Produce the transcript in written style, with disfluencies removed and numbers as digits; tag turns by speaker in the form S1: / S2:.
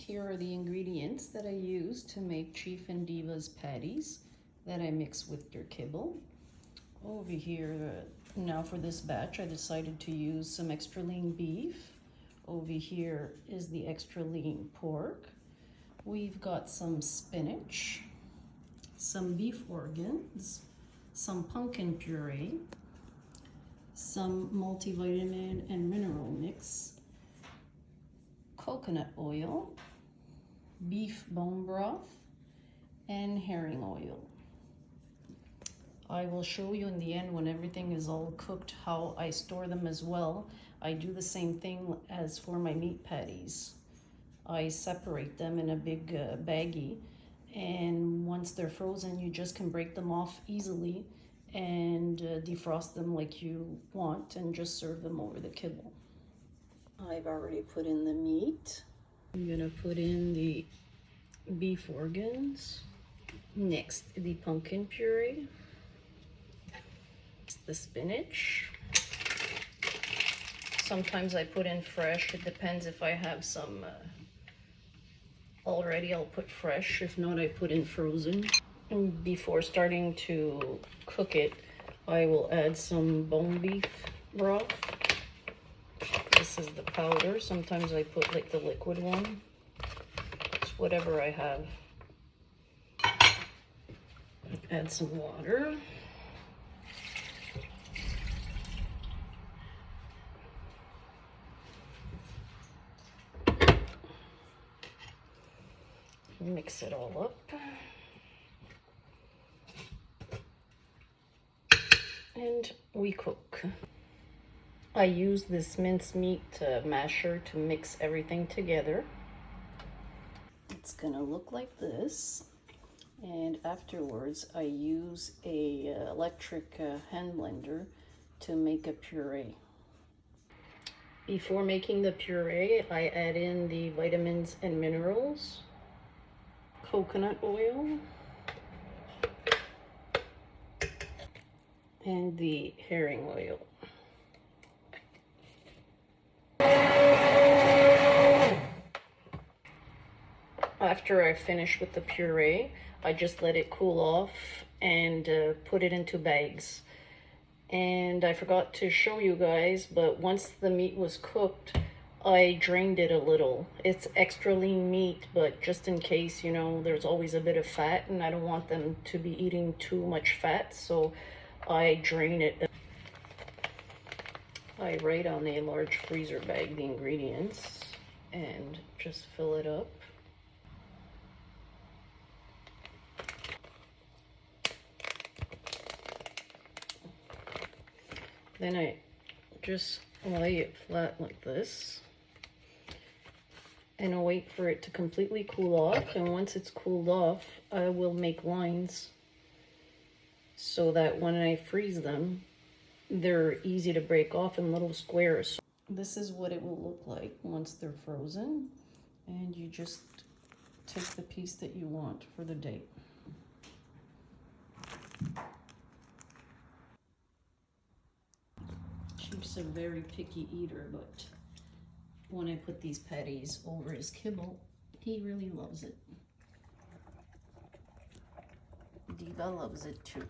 S1: Here are the ingredients that I use to make Chief and Diva's patties that I mix with their kibble. Over here, now for this batch, I decided to use some extra lean beef. Over here is the extra lean pork. We've got some spinach, some beef organs, some pumpkin puree, some multivitamin and mineral mix, coconut oil, beef bone broth, and herring oil. I will show you in the end when everything is all cooked how I store them as well. I do the same thing as for my meat patties. I separate them in a big baggie, and once they're frozen you just can break them off easily and defrost them like you want and just serve them over the kibble. I've already put in the meat. I'm gonna put in the beef organs. Next, the pumpkin puree. The spinach. Sometimes I put in fresh. It depends if I have some already, I'll put fresh. If not, I put in frozen. And before starting to cook it, I will add some bone beef broth. This is the powder. Sometimes I put like the liquid one. It's whatever I have. Add some water. Mix it all up. And we cook. I use this mincemeat masher to mix everything together. It's gonna look like this. And afterwards, I use a electric hand blender to make a puree. Before making the puree, I add in the vitamins and minerals, coconut oil, and the herring oil. After I finish with the puree, I just let it cool off and put it into bags. And I forgot to show you guys, but once the meat was cooked, I drained it a little. It's extra lean meat, but just in case, you know, there's always a bit of fat and I don't want them to be eating too much fat, so I drain it. I write on a large freezer bag the ingredients and just fill it up. Then I just lay it flat like this and I'll wait for it to completely cool off. And once it's cooled off, I will make lines so that when I freeze them, they're easy to break off in little squares. This is what it will look like once they're frozen, and you just take the piece that you want for the day. Chief's a very picky eater, but when I put these patties over his kibble, he really loves it. Diva loves it too.